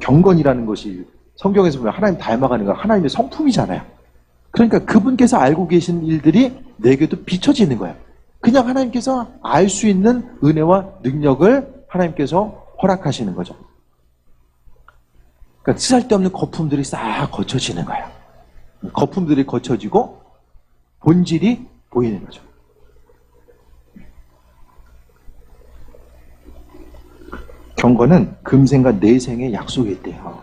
경건이라는 것이 성경에서 보면 하나님 닮아가는 거 하나님의 성품이잖아요. 그러니까 그분께서 알고 계신 일들이 내게도 비춰지는 거예요. 그냥 하나님께서 알 수 있는 은혜와 능력을 하나님께서 허락하시는 거죠. 그러니까 쓰잘데없는 거품들이 싹 거쳐지는 거예요. 거품들이 거쳐지고 본질이 보이는 거죠. 경건은 금생과 내생의 약속이 있대요.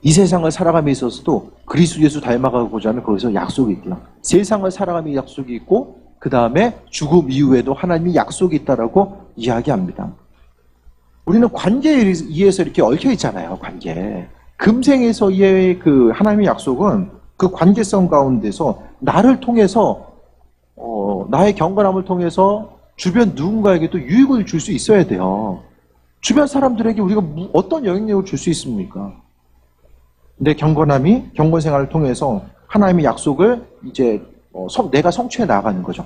이 세상을 살아감에 있어서도 그리스도 예수 닮아가고자 하는 거기서 약속이 있대요. 세상을 살아감의 약속이 있고 그 다음에 죽음 이후에도 하나님이 약속이 있다라고 이야기합니다. 우리는 관계에 의해서 이렇게 얽혀 있잖아요. 관계. 금생에서의 그 하나님의 약속은 그 관계성 가운데서 나를 통해서 나의 경건함을 통해서 주변 누군가에게도 유익을 줄 수 있어야 돼요. 주변 사람들에게 우리가 어떤 영향력을 줄 수 있습니까? 내 경건함이 경건 생활을 통해서 하나님의 약속을 이제 내가 성취해 나가는 거죠.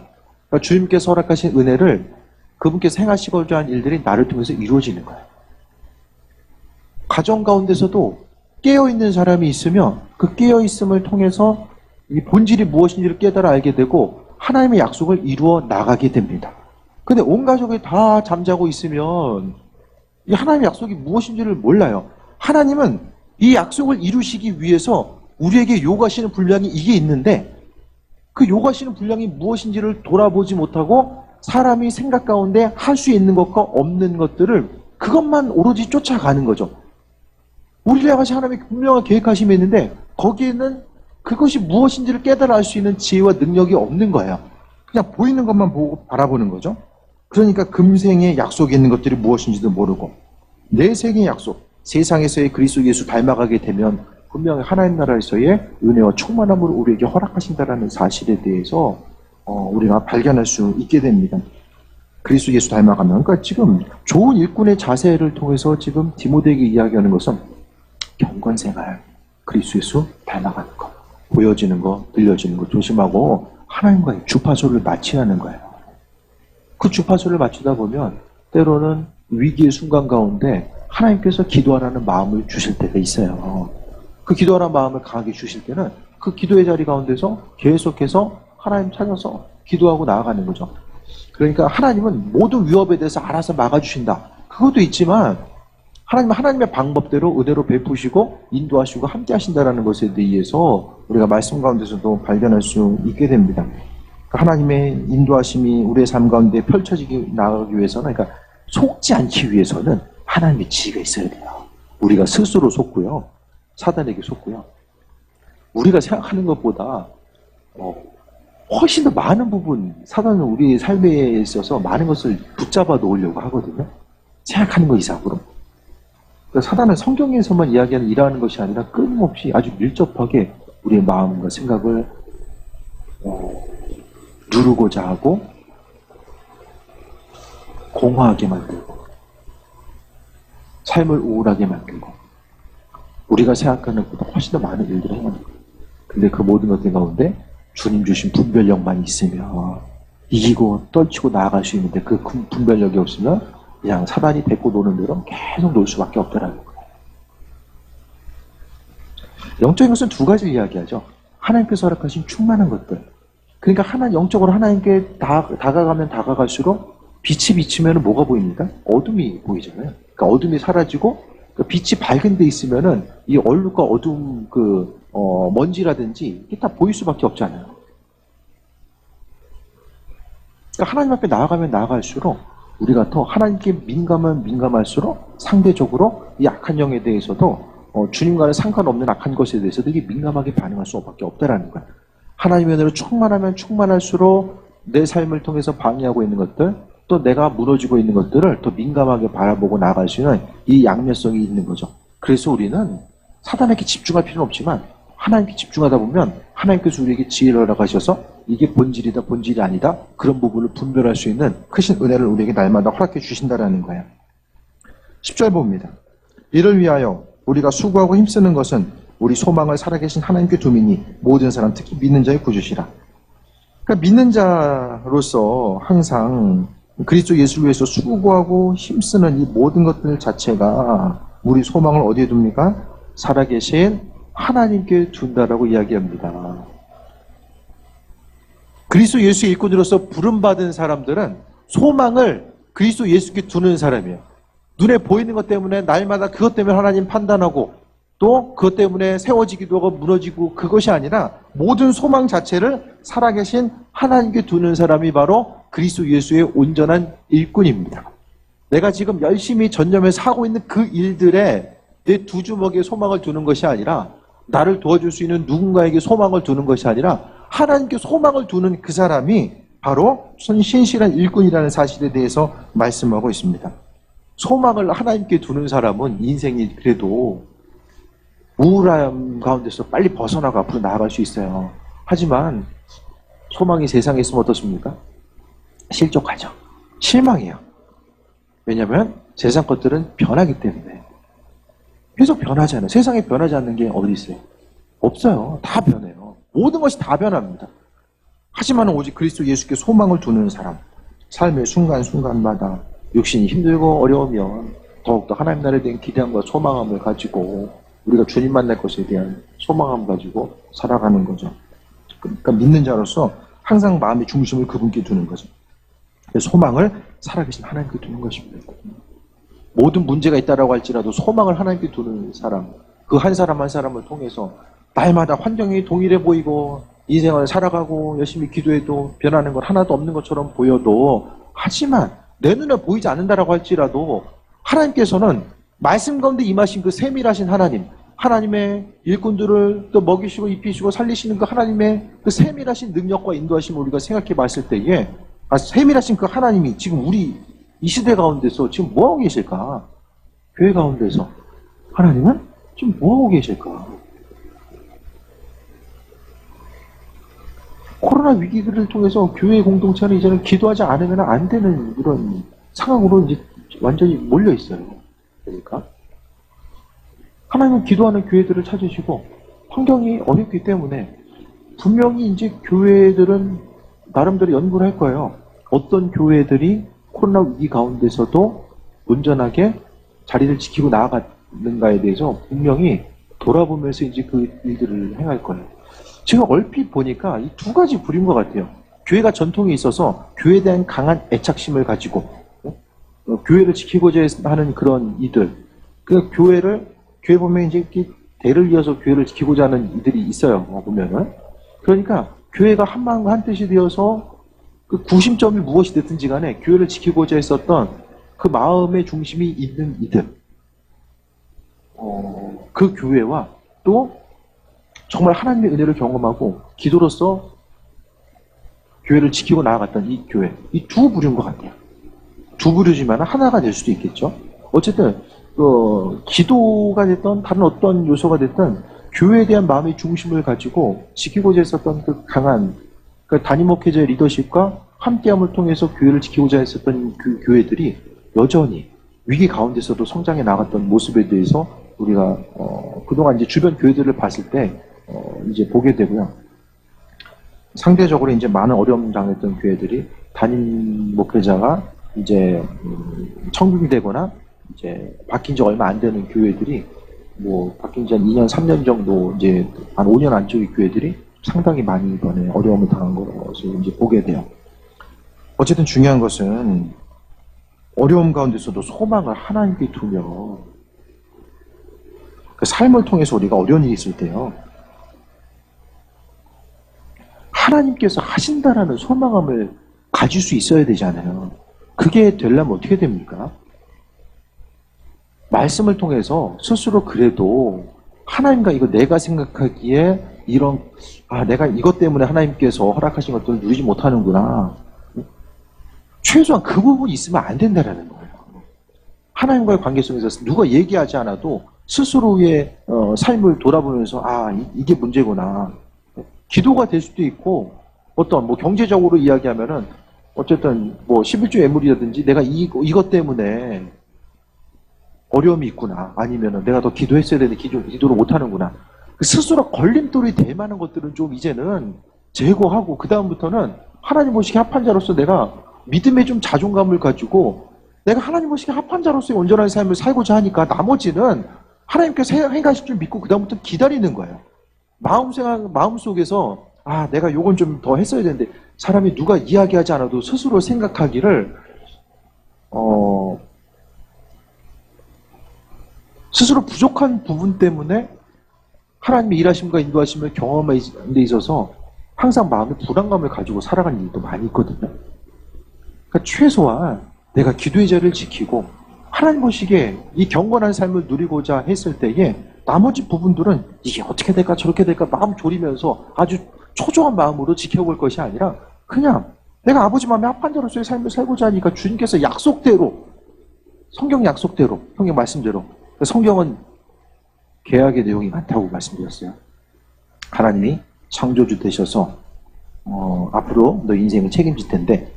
그러니까 주님께서 허락하신 은혜를 그분께서 행하시고자 하는 일들이 나를 통해서 이루어지는 거예요. 가정 가운데서도 깨어있는 사람이 있으면 그 깨어있음을 통해서 이 본질이 무엇인지를 깨달아 알게 되고 하나님의 약속을 이루어 나가게 됩니다. 근데 온 가족이 다 잠자고 있으면 이 하나님의 약속이 무엇인지를 몰라요. 하나님은 이 약속을 이루시기 위해서 우리에게 요구하시는 분량이 이게 있는데 그 요구하시는 분량이 무엇인지를 돌아보지 못하고 사람이 생각 가운데 할 수 있는 것과 없는 것들을 그것만 오로지 쫓아가는 거죠. 우리를 향하신 하나님의 분명한 계획하심이 있는데 거기에는 그것이 무엇인지를 깨달아 알 수 있는 지혜와 능력이 없는 거예요. 그냥 보이는 것만 보고 바라보는 거죠. 그러니까 금생의 약속이 있는 것들이 무엇인지도 모르고 내생의 약속, 세상에서의 그리스도 예수 닮아가게 되면 분명히 하나님 나라에서의 은혜와 충만함으로 우리에게 허락하신다는 사실에 대해서 우리가 발견할 수 있게 됩니다. 그리스도 예수 닮아가면 그러니까 지금 좋은 일꾼의 자세를 통해서 지금 디모데에게 이야기하는 것은 경건생활, 그리스도 예수 닮아가는 것, 보여지는 것, 들려지는 것 조심하고 하나님과의 주파수를 맞추라는 거예요. 그 주파수를 맞추다 보면 때로는 위기의 순간 가운데 하나님께서 기도하라는 마음을 주실 때가 있어요. 그 기도하라는 마음을 강하게 주실 때는 그 기도의 자리 가운데서 계속해서 하나님 찾아서 기도하고 나아가는 거죠. 그러니까 하나님은 모든 위협에 대해서 알아서 막아주신다. 그것도 있지만 하나님은 하나님의 방법대로 은혜로 베푸시고 인도하시고 함께 하신다는 것에 대해서 우리가 말씀 가운데서도 발견할 수 있게 됩니다. 하나님의 인도하심이 우리의 삶 가운데 펼쳐지기 나가기 위해서는 그러니까 속지 않기 위해서는 하나님의 지혜가 있어야 돼요. 우리가 스스로 속고요. 사단에게 속고요. 우리가 생각하는 것보다 훨씬 더 많은 부분 사단은 우리 삶에 있어서 많은 것을 붙잡아 놓으려고 하거든요. 생각하는 것 이상으로. 그러니까 사단은 성경에서만 이야기하는 일하는 것이 아니라 끊임없이 아주 밀접하게 우리의 마음과 생각을 누르고자 하고 공허하게 만들고 삶을 우울하게 만들고 우리가 생각하는 것보다 훨씬 더 많은 일들을 해요. 근데 그 모든 것들 가운데 주님 주신 분별력만 있으면 이기고 떨치고 나아갈 수 있는데 그 분별력이 없으면 그냥 사단이 데리고 노는 대로 계속 놀 수밖에 없더라는 거예요. 영적인 것은 두 가지를 이야기하죠. 하나님께서 허락하신 충만한 것들. 그러니까 영적으로 하나님께 다가가면 다가갈수록 빛이 비치면 뭐가 보입니까? 어둠이 보이잖아요. 그러니까 어둠이 사라지고 빛이 밝은 데 있으면은 이 얼룩과 어둠 먼지라든지 이게 다 보일 수밖에 없잖아요. 그러니까 하나님 앞에 나아가면 나아갈수록 우리가 더 하나님께 민감할수록 상대적으로 이 악한 영에 대해서도 주님과는 상관없는 악한 것에 대해서도 이게 민감하게 반응할 수밖에 없다라는 거예요. 하나님의 은혜로 충만하면 충만할수록 내 삶을 통해서 방해하고 있는 것들 또 내가 무너지고 있는 것들을 더 민감하게 바라보고 나아갈 수 있는 이 양면성이 있는 거죠. 그래서 우리는 사단에게 집중할 필요는 없지만 하나님께 집중하다 보면 하나님께서 우리에게 지혜를 허락하셔서 이게 본질이다 본질이 아니다 그런 부분을 분별할 수 있는 크신 은혜를 우리에게 날마다 허락해 주신다라는 거예요. 10절 봅니다. 이를 위하여 우리가 수고하고 힘쓰는 것은 우리 소망을 살아계신 하나님께 두미니 모든 사람 특히 믿는 자의 구주시라. 그러니까 믿는 자로서 항상 그리스도 예수를 위해서 수고하고 힘쓰는 이 모든 것들 자체가 우리 소망을 어디에 둡니까? 살아계신 하나님께 둔다라고 이야기합니다. 그리스도 예수의 일꾼으로서 부름받은 사람들은 소망을 그리스도 예수께 두는 사람이에요. 눈에 보이는 것 때문에 날마다 그것 때문에 하나님 판단하고 또 그것 때문에 세워지기도 하고 무너지고 그것이 아니라 모든 소망 자체를 살아계신 하나님께 두는 사람이 바로 그리스도 예수의 온전한 일꾼입니다. 내가 지금 열심히 전념해서 하고 있는 그 일들에 내 두 주먹에 소망을 두는 것이 아니라 나를 도와줄 수 있는 누군가에게 소망을 두는 것이 아니라 하나님께 소망을 두는 그 사람이 바로 신실한 일꾼이라는 사실에 대해서 말씀하고 있습니다. 소망을 하나님께 두는 사람은 인생이 그래도 우울함 가운데서 빨리 벗어나고 앞으로 나아갈 수 있어요. 하지만 소망이 세상에 있으면 어떻습니까? 실족하죠. 실망해요. 왜냐하면 세상 것들은 변하기 때문에. 계속 변하잖아요. 세상에 변하지 않는 게 어디 있어요? 없어요. 다 변해요. 모든 것이 다 변합니다. 하지만 오직 그리스도 예수께 소망을 두는 사람, 삶의 순간순간마다 육신이 힘들고 어려우면 더욱더 하나님 나라에 대한 기대함과 소망함을 가지고 우리가 주님 만날 것에 대한 소망함을 가지고 살아가는 거죠. 그러니까 믿는 자로서 항상 마음의 중심을 그분께 두는 거죠. 소망을 살아계신 하나님께 두는 것입니다. 모든 문제가 있다라고 할지라도 소망을 하나님께 두는 사람, 그 한 사람 한 사람을 통해서 날마다 환경이 동일해 보이고 인생을 살아가고 열심히 기도해도 변하는 건 하나도 없는 것처럼 보여도 하지만 내 눈에 보이지 않는다라고 할지라도 하나님께서는 말씀 가운데 임하신 그 세밀하신 하나님, 하나님의 일꾼들을 또 먹이시고 입히시고 살리시는 그 하나님의 그 세밀하신 능력과 인도하심을 우리가 생각해 봤을 때에 세밀하신 그 하나님이 지금 우리 이 시대 가운데서 지금 뭐하고 계실까? 교회 가운데서 하나님은 지금 뭐하고 계실까? 코로나 위기를 통해서 교회 공동체는 이제는 기도하지 않으면 안 되는 이런 상황으로 이제 완전히 몰려 있어요. 그러니까 하나님은 기도하는 교회들을 찾으시고 환경이 어렵기 때문에 분명히 이제 교회들은 나름대로 연구를 할 거예요. 어떤 교회들이 코로나 위기 가운데서도 온전하게 자리를 지키고 나아가는가에 대해서 분명히 돌아보면서 이제 그 일들을 행할 거예요. 제가 얼핏 보니까 이 두 가지 부류인 것 같아요. 교회가 전통이 있어서 교회에 대한 강한 애착심을 가지고 교회를 지키고자 하는 그런 이들. 그 교회 보면 이제 이렇게 대를 이어서 교회를 지키고자 하는 이들이 있어요. 보면은. 그러니까 교회가 한 마음과 한 뜻이 되어서 그 구심점이 무엇이 됐든지 간에 교회를 지키고자 했었던 그 마음의 중심이 있는 이들. 그 교회와 또 정말 하나님의 은혜를 경험하고 기도로서 교회를 지키고 나아갔던 이 교회. 이 두 부류인 것 같아요. 두 부류지만 하나가 될 수도 있겠죠. 어쨌든 기도가 됐던 다른 어떤 요소가 됐던 교회에 대한 마음의 중심을 가지고 지키고자 했었던 그 강한 그 담임 목회자의 리더십과 함께함을 통해서 교회를 지키고자 했었던 그 교회들이 여전히 위기 가운데서도 성장해 나갔던 모습에 대해서 우리가 그동안 이제 주변 교회들을 봤을 때 이제 보게 되고요. 상대적으로 이제 많은 어려움 당했던 교회들이 담임 목회자가 이제 청빙되거나 이제 바뀐 지 얼마 안 되는 교회들이 뭐 바뀐 지 한 2년, 3년 정도 이제 한 5년 안쪽의 교회들이 상당히 많이 이번에 어려움을 당한 것을 이제 보게 돼요. 어쨌든 중요한 것은 어려움 가운데서도 소망을 하나님께 두며 그 삶을 통해서 우리가 어려운 일이 있을 때요. 하나님께서 하신다라는 소망함을 가질 수 있어야 되잖아요. 그게 되려면 어떻게 됩니까? 말씀을 통해서 스스로 그래도 하나님과 이거 내가 생각하기에 이런 내가 이것 때문에 하나님께서 허락하신 것들을 누리지 못하는구나. 최소한 그 부분이 있으면 안 된다라는 거예요. 하나님과의 관계 속에서 누가 얘기하지 않아도 스스로의 삶을 돌아보면서 이게 문제구나. 기도가 될 수도 있고 어떤 뭐 경제적으로 이야기하면은 어쨌든 뭐 11조 예물이라든지 내가 이것 때문에 어려움이 있구나. 아니면은 내가 더 기도했어야 되는데 기도를 못하는구나. 스스로 걸림돌이 될 만한 것들은 좀 이제는 제거하고 그 다음부터는 하나님 보시기에 합한 자로서 내가 믿음에 좀 자존감을 가지고 내가 하나님 보시기에 합한 자로서의 온전한 삶을 살고자 하니까 나머지는 하나님께서 행하실 줄 믿고 그다음부터 기다리는 거예요. 마음속에서 내가 요건 좀 더 했어야 되는데 사람이 누가 이야기하지 않아도 스스로 생각하기를 스스로 부족한 부분 때문에 하나님의 일하심과 인도하심을 경험하는 데 있어서 항상 마음에 불안감을 가지고 살아가는 일도 많이 있거든요. 그러니까 최소한 내가 기도의 자리를 지키고 하나님 보시기에 이 경건한 삶을 누리고자 했을 때에 나머지 부분들은 이게 어떻게 될까 저렇게 될까 마음 졸이면서 아주 초조한 마음으로 지켜볼 것이 아니라 그냥 내가 아버지 마음에 합한 자로서의 삶을 살고자 하니까 주님께서 약속대로 성경 약속대로 성경 말씀대로 성경은 계약의 내용이 많다고 말씀드렸어요. 하나님이 창조주 되셔서 앞으로 너 인생을 책임질 텐데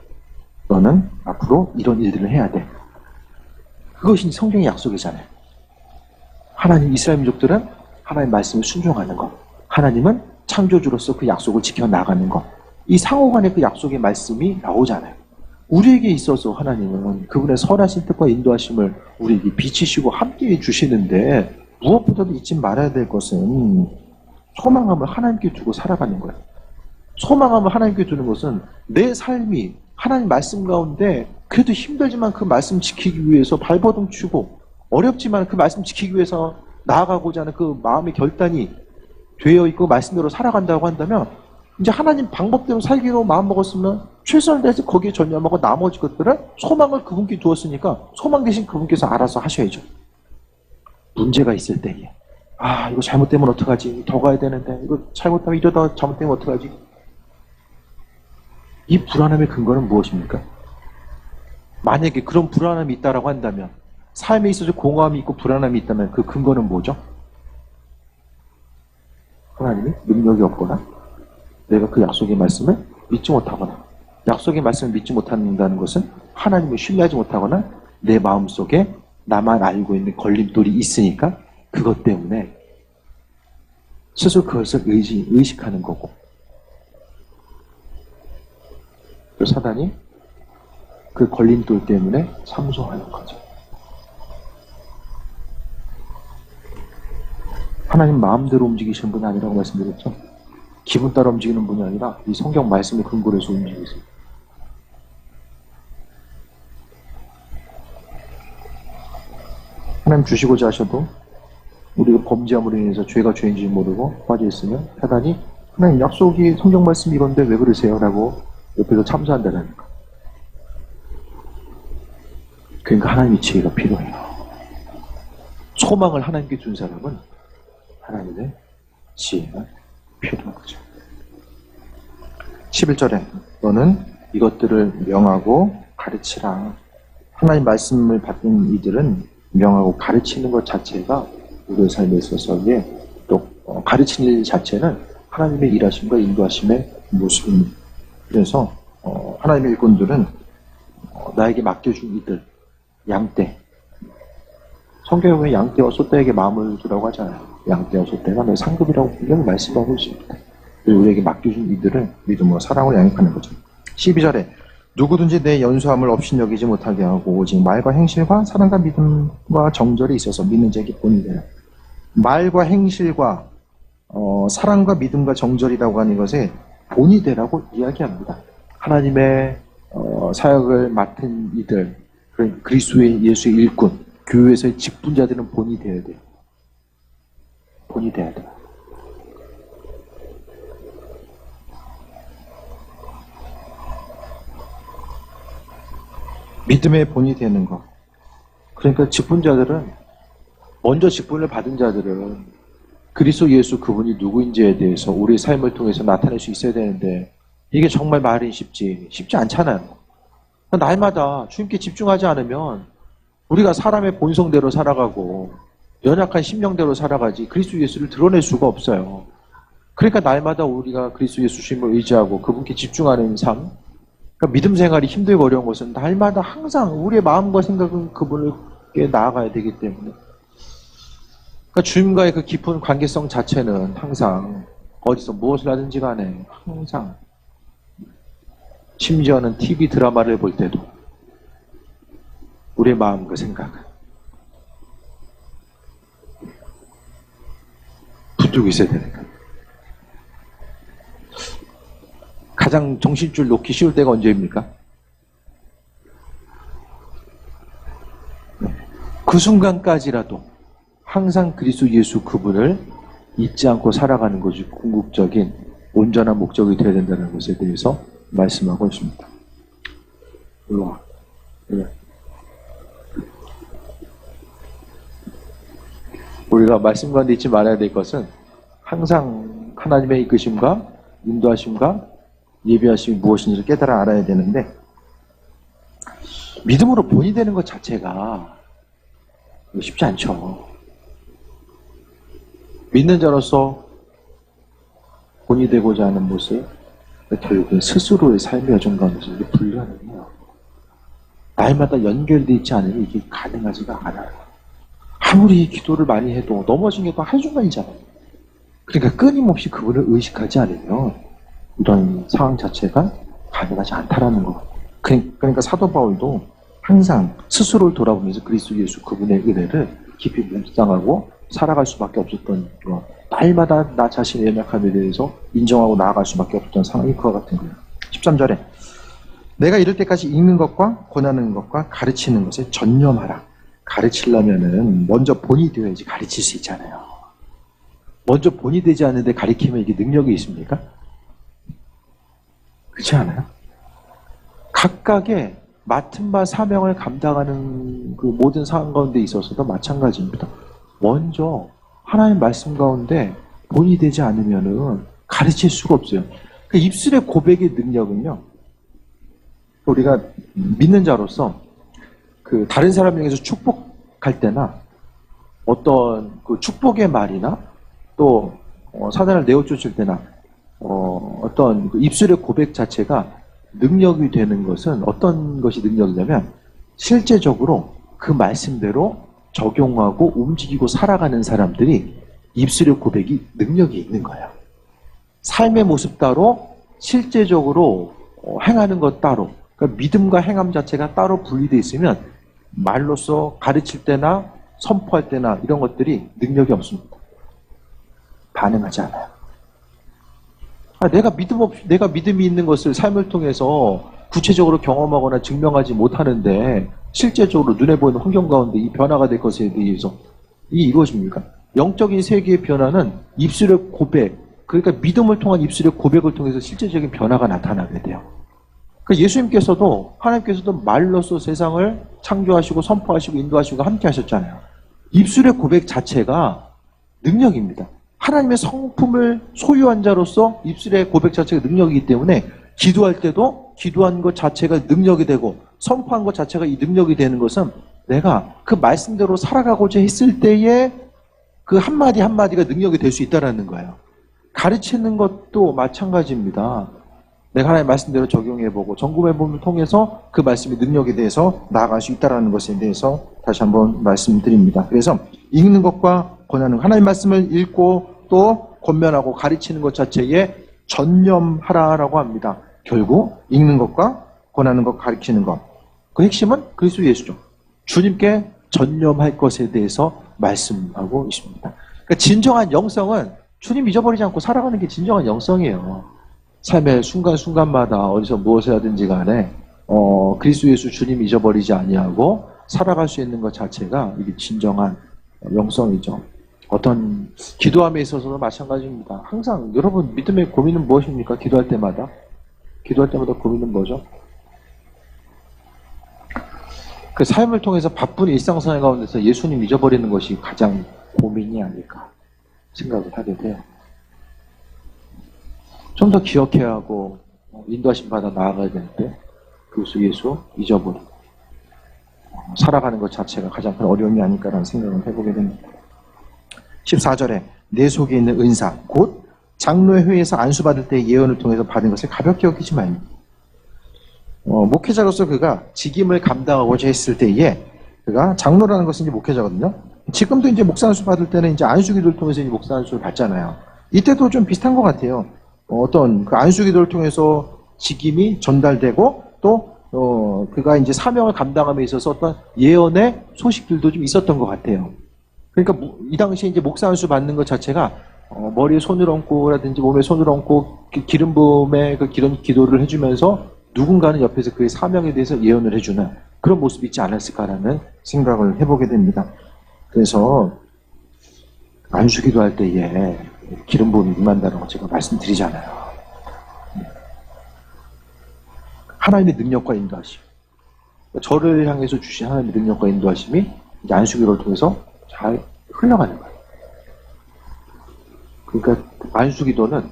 너는 앞으로 이런 일들을 해야 돼. 그것이 성경의 약속이잖아요. 하나님 이스라엘 민족들은 하나님 말씀을 순종하는 것. 하나님은 창조주로서 그 약속을 지켜나가는 것. 이 상호간의 그 약속의 말씀이 나오잖아요. 우리에게 있어서 하나님은 그분의 선하신 뜻과 인도하심을 우리에게 비치시고 함께해 주시는데 무엇보다도 잊지 말아야 될 것은 소망함을 하나님께 두고 살아가는 거예요. 소망함을 하나님께 두는 것은 내 삶이 하나님 말씀 가운데 그래도 힘들지만 그 말씀 지키기 위해서 발버둥 치고 어렵지만 그 말씀 지키기 위해서 나아가고자 하는 그 마음의 결단이 되어 있고 말씀대로 살아간다고 한다면 이제 하나님 방법대로 살기로 마음먹었으면 최선을 다해서 거기에 전념하고 나머지 것들은 소망을 그분께 두었으니까 소망 대신 그분께서 알아서 하셔야죠. 문제가 있을 때에 이거 잘못되면 어떡하지? 더 가야 되는데 이거 잘못하면 이러다가 잘못되면 어떡하지? 이 불안함의 근거는 무엇입니까? 만약에 그런 불안함이 있다라고 한다면 삶에 있어서 공허함이 있고 불안함이 있다면 그 근거는 뭐죠? 하나님이 능력이 없거나 내가 그 약속의 말씀을 믿지 못하거나 약속의 말씀을 믿지 못한다는 것은 하나님을 신뢰하지 못하거나 내 마음속에 나만 알고 있는 걸림돌이 있으니까 그것 때문에 스스로 그것을 의식하는 거고 그 사단이 그 걸림돌 때문에 참소하는 거죠. 하나님 마음대로 움직이시는 분이 아니라고 말씀드렸죠. 기분 따라 움직이는 분이 아니라 이 성경 말씀을 근거로 해서 움직이세요. 하나님 주시고자 하셔도 우리가 범죄함으로 인해서 죄가 죄인지 모르고 빠져있으면 사단이 하나님 약속이 성경 말씀 이건데 왜 그러세요? 라고 옆에서 참소한다는 거. 그러니까 하나님의 지혜가 필요해요. 소망을 하나님께 준 사람은 하나님의 지혜가 필요한 거죠. 11절에 너는 이것들을 명하고 가르치라. 하나님 말씀을 받은 이들은 명하고 가르치는 것 자체가 우리의 삶에 있어서의 또 가르치는 일 자체는 하나님의 일하심과 인도하심의 모습입니다. 그래서 하나님의 일꾼들은 나에게 맡겨준 이들, 양떼. 성경에 보면 양떼와 소떼에게 마음을 두라고 하잖아요. 양떼와 소떼가 내 상급이라고 분명히 말씀하고 있습니다. 우리에게 맡겨준 이들을 믿음으로 사랑으로 양육하는 거죠. 12절에 누구든지 내 연수함을 업신여기지 못하게 하고 오직 말과 행실과 사랑과 믿음과 정절이 있어서 믿는 자에게 본이 되라. 말과 행실과 사랑과 믿음과 정절이라고 하는 것에 본이 되라고 이야기합니다. 하나님의 사역을 맡은 이들, 그리스도의 예수의 일꾼, 교회에서의 직분자들은 본이 되어야 돼요. 본이 돼야 돼요. 믿음의 본이 되는 것. 그러니까 직분자들은 먼저 직분을 받은 자들은 그리스도 예수 그분이 누구인지에 대해서 우리의 삶을 통해서 나타낼 수 있어야 되는데 이게 정말 말이 쉽지 않잖아요. 날마다 주님께 집중하지 않으면 우리가 사람의 본성대로 살아가고 연약한 심령대로 살아가지 그리스도 예수를 드러낼 수가 없어요. 그러니까 날마다 우리가 그리스도 예수님을 의지하고 그분께 집중하는 삶, 그러니까 믿음 생활이 힘들고 어려운 것은 날마다 항상 우리의 마음과 생각은 그분께 나아가야 되기 때문에 그러니까 주님과의 그 깊은 관계성 자체는 항상 어디서 무엇을 하든지 간에 항상 심지어는 TV 드라마를 볼 때도 우리의 마음과 생각은 붙들고 있어야 되는 거예요. 가장 정신줄 놓기 쉬울 때가 언제입니까? 그 순간까지라도 항상 그리스도 예수 그분을 잊지 않고 살아가는 것이 궁극적인 온전한 목적이 되어야 된다는 것에 대해서 말씀하고 있습니다. 일로와. 네. 우리가 말씀 가운데 잊지 말아야 될 것은 항상 하나님의 이끄심과 인도하심과 예비하심이 무엇인지를 깨달아 알아야 되는데, 믿음으로 본이 되는 것 자체가 쉽지 않죠. 믿는 자로서 본이 되고자 하는 모습, 결국은 스스로의 삶의 여정 가운데서 이게 불가능해요. 날마다 연결되어 있지 않으면 이게 가능하지가 않아요. 아무리 기도를 많이 해도 넘어진 게 또 한순간이잖아요. 그러니까 끊임없이 그분을 의식하지 않으면 이런 상황 자체가 가능하지 않다라는 거. 그러니까 사도 바울도 항상 스스로를 돌아보면서 그리스도 예수 그분의 은혜를 깊이 묵상하고 살아갈 수밖에 없었던 거. 날마다 나 자신의 연약함에 대해서 인정하고 나아갈 수밖에 없었던 상황이 그와 같은 거예요. 13절에 내가 이럴 때까지 읽는 것과 권하는 것과 가르치는 것에 전념하라. 가르치려면은 먼저 본이 되어야지 가르칠 수 있잖아요. 먼저 본이 되지 않는데 가르치면 이게 능력이 있습니까? 그렇지 않아요? 각각의 맡은 바 사명을 감당하는 그 모든 상황 가운데 있어서도 마찬가지입니다. 먼저 하나님 말씀 가운데 본이 되지 않으면은 가르칠 수가 없어요. 그 입술의 고백의 능력은요, 우리가 믿는 자로서 그 다른 사람을 향해서 축복할 때나 어떤 그 축복의 말이나 또 사단을 내어쫓을 때나 어떤 그 입술의 고백 자체가 능력이 되는 것은 어떤 것이 능력이냐면 실제적으로 그 말씀대로 적용하고 움직이고 살아가는 사람들이 입술의 고백이 능력이 있는 거예요. 삶의 모습 따로 실제적으로 행하는 것 따로, 그러니까 믿음과 행함 자체가 따로 분리되어 있으면 말로써 가르칠 때나 선포할 때나 이런 것들이 능력이 없습니다. 반응하지 않아요. 내가 믿음이 있는 것을 삶을 통해서 구체적으로 경험하거나 증명하지 못하는데 실제적으로 눈에 보이는 환경 가운데 이 변화가 될 것에 대해서 이게 이루어집니까? 영적인 세계의 변화는 입술의 고백, 그러니까 믿음을 통한 입술의 고백을 통해서 실제적인 변화가 나타나게 돼요. 그러니까 예수님께서도 하나님께서도 말로써 세상을 창조하시고 선포하시고 인도하시고 함께 하셨잖아요. 입술의 고백 자체가 능력입니다. 하나님의 성품을 소유한 자로서 입술의 고백 자체가 능력이기 때문에 기도할 때도 기도한 것 자체가 능력이 되고 선포한 것 자체가 이 능력이 되는 것은 내가 그 말씀대로 살아가고자 했을 때에 그 한마디 한마디가 능력이 될 수 있다는 거예요. 가르치는 것도 마찬가지입니다. 내가 하나님의 말씀대로 적용해보고 점검해봄을 통해서 그 말씀의 능력에 대해서 나아갈 수 있다는 것에 대해서 다시 한번 말씀드립니다. 그래서 읽는 것과 권하는 하나님의 말씀을 읽고 또 권면하고 가르치는 것 자체에 전념하라라고 합니다. 결국 읽는 것과 권하는 것, 가르치는 것, 그 핵심은 그리스도 예수죠. 주님께 전념할 것에 대해서 말씀하고 있습니다. 그러니까 진정한 영성은 주님 잊어버리지 않고 살아가는 게 진정한 영성이에요. 삶의 순간순간마다 어디서 무엇을 하든지 간에 그리스도 예수 주님 잊어버리지 아니하고 살아갈 수 있는 것 자체가 이게 진정한 영성이죠. 어떤 기도함에 있어서도 마찬가지입니다. 항상 여러분 믿음의 고민은 무엇입니까? 기도할 때마다 고민은 뭐죠? 그 삶을 통해서 바쁜 일상생활 가운데서 예수님 잊어버리는 것이 가장 고민이 아닐까 생각을 하게 돼요. 좀 더 기억해야 하고 인도하심 받아 나아가야 되는데 그리스도 예수 잊어버리고 살아가는 것 자체가 가장 큰 어려움이 아닐까라는 생각을 해보게 됩니다. 14절에 내 속에 있는 은사 곧 장로의 회에서 안수받을 때 예언을 통해서 받은 것을 가볍게 여기지 말고 목회자로서 그가 직임을 감당하고자 했을 때에 그가 장로라는 것은 이제 목회자거든요. 지금도 이제 목사 안수 받을 때는 이제 안수기도를 통해서 목사 안수를 받잖아요. 이때도 좀 비슷한 것 같아요. 어떤 그 안수기도를 통해서 직임이 전달되고 또 그가 이제 사명을 감당함에 있어서 어떤 예언의 소식들도 좀 있었던 것 같아요. 그러니까 이 당시에 이제 목사 안수 받는 것 자체가 머리에 손을 얹고라든지 몸에 손을 얹고 기름 부음에 그 기름 기도를 해주면서 누군가는 옆에서 그의 사명에 대해서 예언을 해주는 그런 모습이 있지 않았을까라는 생각을 해보게 됩니다. 그래서 안수 기도할 때에 기름 부음이 임한다는 거 제가 말씀드리잖아요. 하나님의 능력과 인도하심. 저를 향해서 주신 하나님의 능력과 인도하심이 이제 안수 기도를 통해서 잘 흘러가는 거예요. 그러니까 안수 기도는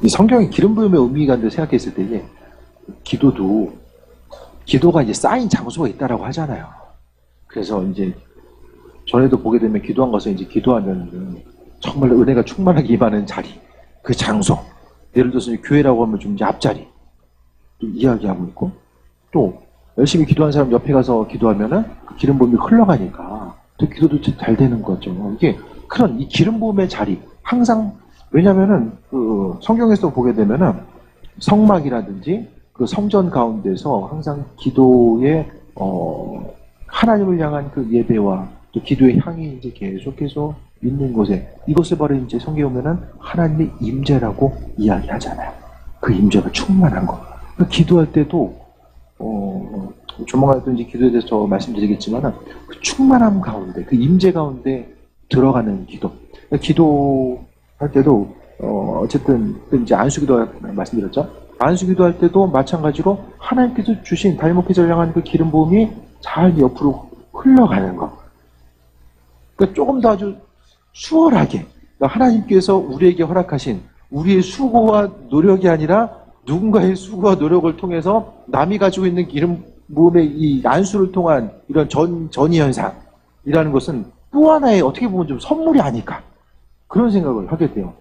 이 성경의 기름 부음의 의미가 생각했을 때에 기도가 이제 쌓인 장소가 있다라고 하잖아요. 그래서 이제 전에도 보게 되면 기도한 것을 이제 기도하면 정말 은혜가 충만하게 임하는 자리, 그 장소. 예를 들어서 교회라고 하면 좀 이제 앞자리 또 이야기하고 있고 또 열심히 기도한 사람 옆에 가서 기도하면은 그 기름 부음이 흘러가니까 또 기도도 잘 되는 거죠. 이게 그런 이 기름 부음의 자리 항상 왜냐면은 그 성경에서 보게 되면은 성막이라든지 그 성전 가운데서 항상 기도의 하나님을 향한 그 예배와 또 기도의 향이 이제 계속해서 있는 곳에 이것을 바로 이제 성경에 보면은 하나님의 임재라고 이야기하잖아요. 그 임재가 충만한 거. 기도할 때도 조만간 또 이제 기도에 대해서 저 말씀드리겠지만은 그 충만함 가운데 그 임재 가운데 들어가는 기도. 기도할 때도 어쨌든 이제 안수기도 말씀드렸죠. 안수기도 할 때도 마찬가지로 하나님께서 주신 달목회자를 향한 그 기름 부음이 잘 옆으로 흘러가는 거. 그러니까 조금 더 아주 수월하게 그러니까 하나님께서 우리에게 허락하신 우리의 수고와 노력이 아니라 누군가의 수고와 노력을 통해서 남이 가지고 있는 기름 부음의 이 안수를 통한 이런 전이 현상이라는 것은 또 하나의 어떻게 보면 좀 선물이 아닐까 그런 생각을 하게 돼요.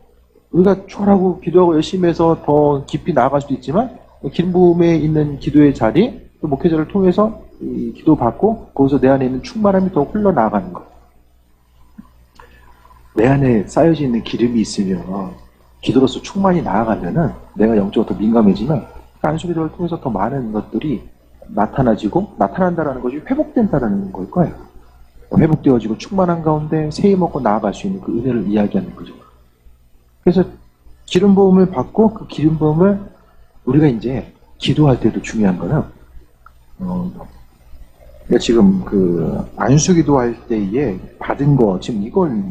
우리가 초라하고 기도하고 열심히 해서 더 깊이 나아갈 수도 있지만 기름 부음에 있는 기도의 자리 또 목회자를 통해서 이 기도 받고 거기서 내 안에 있는 충만함이 더 흘러나가는 것. 내 안에 쌓여져 있는 기름이 있으면 기도로서 충만히 나아가면은 내가 영적으로 더 민감해지면 안수 기도를 통해서 더 많은 것들이 나타난다라는 것이 회복된다라는 걸 거예요. 회복되어지고 충만한 가운데 새해 먹고 나아갈 수 있는 그 은혜를 이야기하는 거죠. 그래서 기름 부음을 받고 그 기름 부음을 우리가 이제 기도할 때도 중요한 거는 내가 지금 그 안수 기도할 때에 받은 거 지금 이걸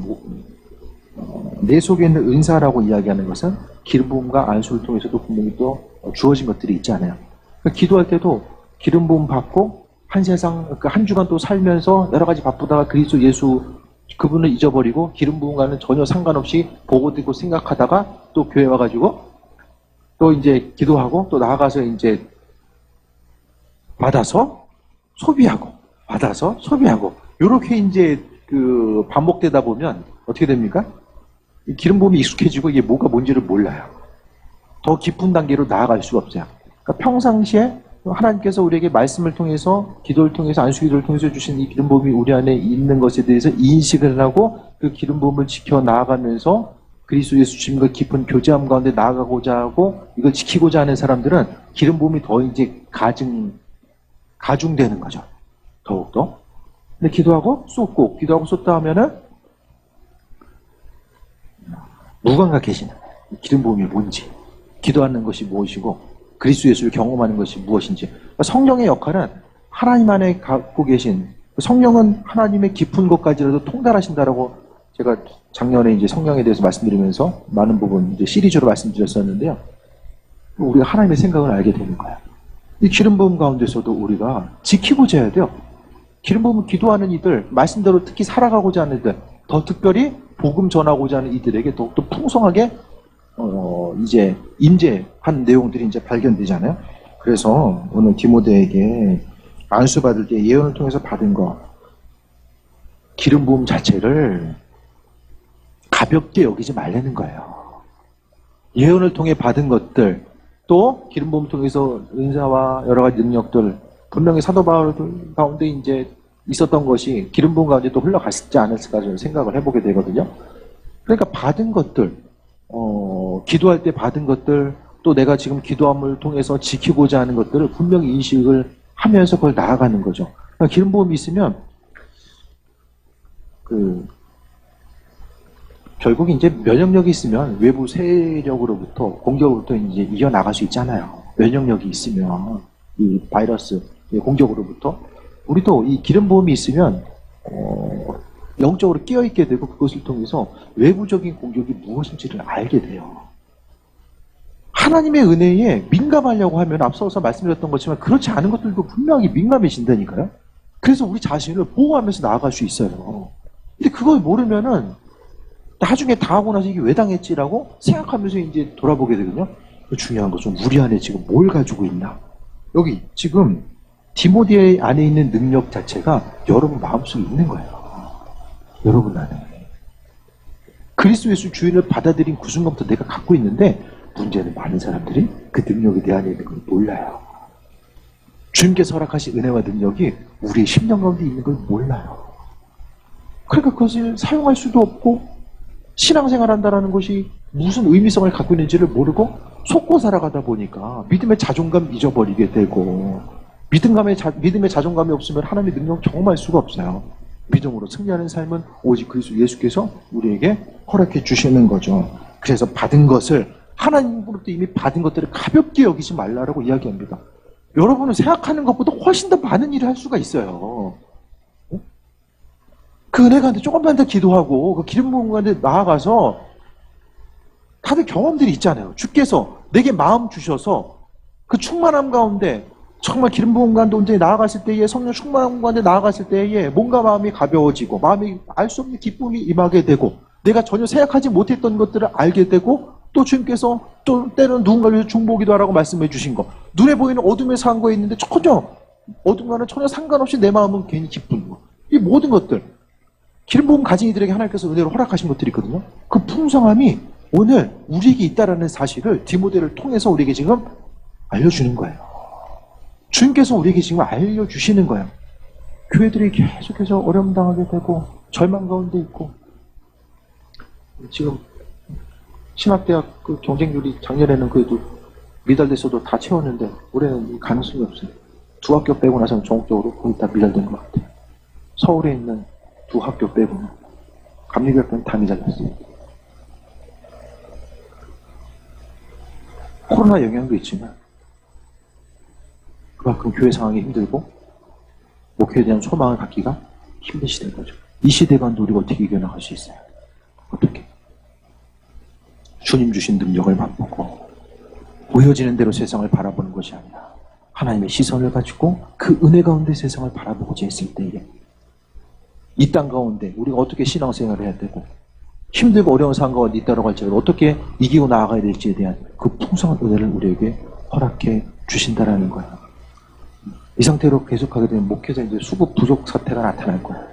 내 속에 있는 은사라고 이야기하는 것은 기름 부음과 안수를 통해서도 분명히 또 주어진 것들이 있잖아요. 그러니까 기도할 때도 기름 부음 받고 그러니까 한 주간 또 살면서 여러 가지 바쁘다가 그리스도 예수 그분을 잊어버리고 기름 부음과는 전혀 상관없이 보고 듣고 생각하다가 또 교회 와가지고 또 이제 기도하고 또 나아가서 이제 받아서 소비하고 요렇게 이제 그 반복되다 보면 어떻게 됩니까? 기름 부음이 익숙해지고 이게 뭐가 뭔지를 몰라요. 더 깊은 단계로 나아갈 수가 없어요. 그러니까 평상시에 하나님께서 우리에게 말씀을 통해서 기도를 통해서 안수기도를 통해서 주신 이 기름 부음이 우리 안에 있는 것에 대해서 인식을 하고 그 기름 부음을 지켜 나아가면서 그리스도 예수 주님과 깊은 교제함 가운데 나아가고자 하고 이걸 지키고자 하는 사람들은 기름 부음이 더 이제 가중되는 거죠. 더욱더. 근데 기도하고 쏟다 하면은 무감각 계시는 기름 부음이 뭔지, 기도하는 것이 무엇이고 그리스도 예수를 경험하는 것이 무엇인지. 성령의 역할은 하나님 안에 갖고 계신 성령은 하나님의 깊은 것까지라도 통달하신다라고 제가 작년에 이제 성령에 대해서 말씀드리면서 많은 부분 이제 시리즈로 말씀드렸었는데요. 우리가 하나님의 생각을 알게 되는 거야. 이 기름 부음 가운데서도 우리가 지키고자 해야 돼요. 기름 부음은 기도하는 이들, 말씀대로 특히 살아가고자 하는 이들, 더 특별히 복음 전하고자 하는 이들에게 더욱더 풍성하게 이제 임재한 내용들이 이제 발견되잖아요. 그래서 오늘 디모데에게 안수 받을 때 예언을 통해서 받은 거 기름 부음 자체를 가볍게 여기지 말라는 거예요. 예언을 통해 받은 것들 또 기름 부음을 통해서 은사와 여러 가지 능력들 분명히 사도 바울 가운데 이제 있었던 것이 기름 부음 가운데 또 흘러갔지 않았을까 저는 생각을 해보게 되거든요. 그러니까 받은 것들, 기도할 때 받은 것들, 또 내가 지금 기도함을 통해서 지키고자 하는 것들을 분명히 인식을 하면서 그걸 나아가는 거죠. 그러니까 기름 부음이 있으면 결국 이제 면역력이 있으면 외부 세력으로부터 공격으로부터 이제 이겨나갈 수 있잖아요. 면역력이 있으면 이 바이러스 공격으로부터 우리도 이 기름 부음이 있으면 영적으로 끼어있게 되고 그것을 통해서 외부적인 공격이 무엇인지를 알게 돼요. 하나님의 은혜에 민감하려고 하면 앞서서 말씀드렸던 것처럼 그렇지 않은 것들도 분명히 민감해진다니까요. 그래서 우리 자신을 보호하면서 나아갈 수 있어요. 근데 그걸 모르면은 나중에 당하고 나서 이게 왜 당했지라고 생각하면서 이제 돌아보게 되거든요. 중요한 것은 우리 안에 지금 뭘 가지고 있나. 여기 지금 디모데 안에 있는 능력 자체가 여러분 마음속에 있는 거예요. 여러분 안에. 그리스도 예수 주인을 받아들인 그 순간부터 내가 갖고 있는데 문제는 많은 사람들이 그 능력이 내 안에 있는 걸 몰라요. 주님께서 허락하신 은혜와 능력이 우리의 심령 가운데 있는 걸 몰라요. 그러니까 그것을 사용할 수도 없고 신앙생활 한다는 것이 무슨 의미성을 갖고 있는지를 모르고 속고 살아가다 보니까 믿음의 자존감 잊어버리게 되고 믿음의 자존감이 없으면 하나님의 능력 경험할 수가 없어요. 믿음으로 승리하는 삶은 오직 그리스도 예수께서 우리에게 허락해 주시는 거죠. 그래서 받은 것을 하나님으로부터 이미 받은 것들을 가볍게 여기지 말라라고 이야기합니다. 여러분은 생각하는 것보다 훨씬 더 많은 일을 할 수가 있어요. 그 은혜가 조금만 더 기도하고 그 기름 부은 가운데 나아가서 다들 경험들이 있잖아요. 주께서 내게 마음 주셔서 그 충만함 가운데 정말 기름 부은 가운데 온전히 나아갔을 때에 성령 충만함 가운데 나아갔을 때에 뭔가 마음이 가벼워지고 마음이 알 수 없는 기쁨이 임하게 되고 내가 전혀 생각하지 못했던 것들을 알게 되고 또 주님께서 또 때로는 누군가를 위해서 중보기도 하라고 말씀해 주신 거 눈에 보이는 어둠에 산 거에 있는데 어둠과는 전혀 상관없이 내 마음은 괜히 기쁜 거 이 모든 것들 기름 부은 가진 이들에게 하나님께서 은혜로 허락하신 것들이 있거든요. 그 풍성함이 오늘 우리에게 있다라는 사실을 디모데를 통해서 우리에게 지금 알려주는 거예요. 주님께서 우리에게 지금 알려주시는 거예요. 교회들이 계속해서 어려움 당하게 되고 절망 가운데 있고 지금 신학대학 그 경쟁률이 작년에는 그래도 미달됐어도 다 채웠는데 올해는 가능성이 없어요. 두 학교 빼고 나서는 전국적으로 거의 다 미달된 것 같아요. 서울에 있는 두 학교 빼고는 감리교학교는 다 미달렸어요. 코로나 영향도 있지만 그만큼 교회 상황이 힘들고 목회에 대한 소망을 갖기가 힘든 시대인 거죠. 이 시대 가운데 우리가 어떻게 이겨나갈 수 있어요? 어떻게? 주님 주신 능력을 맛보고 보여지는 대로 세상을 바라보는 것이 아니라 하나님의 시선을 가지고 그 은혜 가운데 세상을 바라보고자 했을 때에 이 땅 가운데 우리가 어떻게 신앙생활을 해야 되고 힘들고 어려운 상황 가운데 있다고 할지라도 어떻게 이기고 나아가야 될지에 대한 그 풍성한 은혜를 우리에게 허락해 주신다라는 거예요. 이 상태로 계속하게 되면 목회자인데 수급 부족 사태가 나타날 거예요.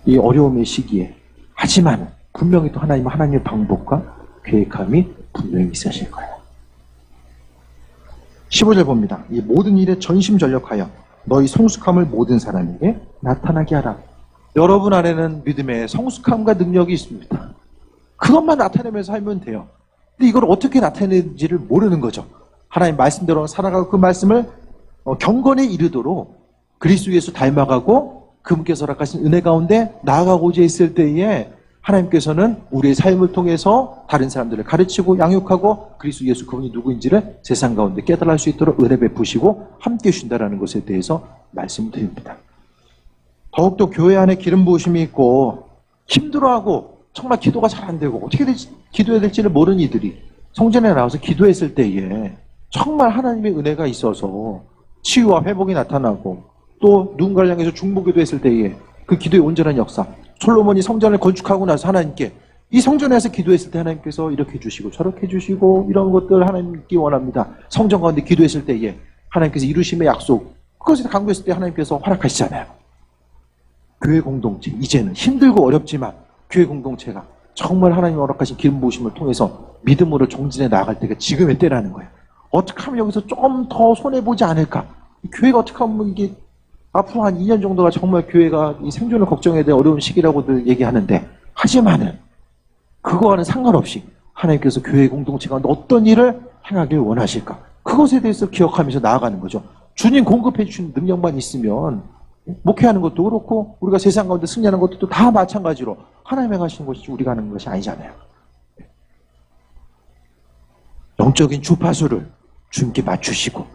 이 어려움의 시기에 하지만 분명히 또 하나님의 방법과 계획함이 분명히 있으실 거예요. 15절 봅니다. 이 모든 일에 전심전력하여 너희 성숙함을 모든 사람에게 나타나게 하라. 여러분 안에는 믿음의 성숙함과 능력이 있습니다. 그것만 나타내면서 살면 돼요. 근데 이걸 어떻게 나타내는지를 모르는 거죠. 하나님 말씀대로 살아가고 그 말씀을 경건에 이르도록 그리스도 예수 닮아가고 그분께서 허락하신 은혜 가운데 나아가고자 했을 때에 하나님께서는 우리의 삶을 통해서 다른 사람들을 가르치고 양육하고 그리스도 예수 그분이 누구인지를 세상 가운데 깨달을 수 있도록 은혜 베푸시고 함께 주신다는 것에 대해서 말씀드립니다. 더욱더 교회 안에 기름 부으심이 있고 힘들어하고 정말 기도가 잘 안 되고 어떻게 기도해야 될지를 모르는 이들이 성전에 나와서 기도했을 때에 정말 하나님의 은혜가 있어서 치유와 회복이 나타나고 또 누군가를 향해서 중보기도 했을 때에 그 기도의 온전한 역사 솔로몬이 성전을 건축하고 나서 하나님께 이 성전에서 기도했을 때 하나님께서 이렇게 해주시고 저렇게 해주시고 이런 것들 하나님께 원합니다. 성전 가운데 기도했을 때에 하나님께서 이루심의 약속 그것을 강구했을 때 하나님께서 허락하시잖아요. 교회 공동체 이제는 힘들고 어렵지만 교회 공동체가 정말 하나님 허락하신 기름 부으심을 통해서 믿음으로 정진해 나아갈 때가 지금의 때라는 거예요. 어떻게 하면 여기서 좀 더 손해보지 않을까? 교회가 어떻게 하면 이게 앞으로 한 2년 정도가 정말 교회가 이 생존을 걱정해야 될 어려운 시기라고들 얘기하는데, 하지만은 그거와는 상관없이 하나님께서 교회 공동체 가운데 어떤 일을 행하길 원하실까? 그것에 대해서 기억하면서 나아가는 거죠. 주님 공급해 주신 능력만 있으면 목회하는 것도 그렇고 우리가 세상 가운데 승리하는 것도 다 마찬가지로 하나님이 하시는 것이 우리가 하는 것이 아니잖아요. 영적인 주파수를 주님께 맞추시고,